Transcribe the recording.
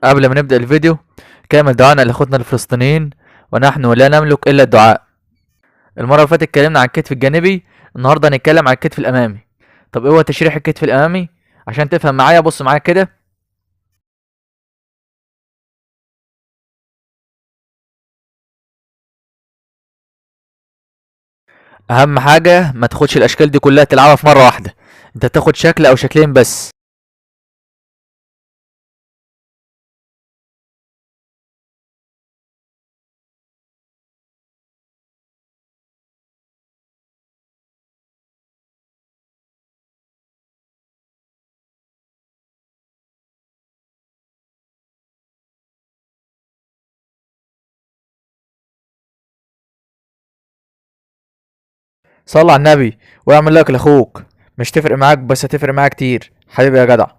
قبل ما نبدأ الفيديو، كامل دعانا لإخوتنا الفلسطينيين، ونحن لا نملك إلا الدعاء. المرة اللي فاتت اتكلمنا عن الكتف الجانبي، النهاردة هنتكلم عن الكتف الأمامي. طب إيه هو تشريح الكتف الأمامي؟ عشان تفهم معايا بص معايا كده. أهم حاجة ما تاخدش الأشكال دي كلها تلعبها في مرة واحدة، أنت تاخد شكل أو شكلين بس. صل على النبي واعمل لايك لأخوك، مش تفرق معاك بس هتفرق معايا كتير حبيبي يا جدع.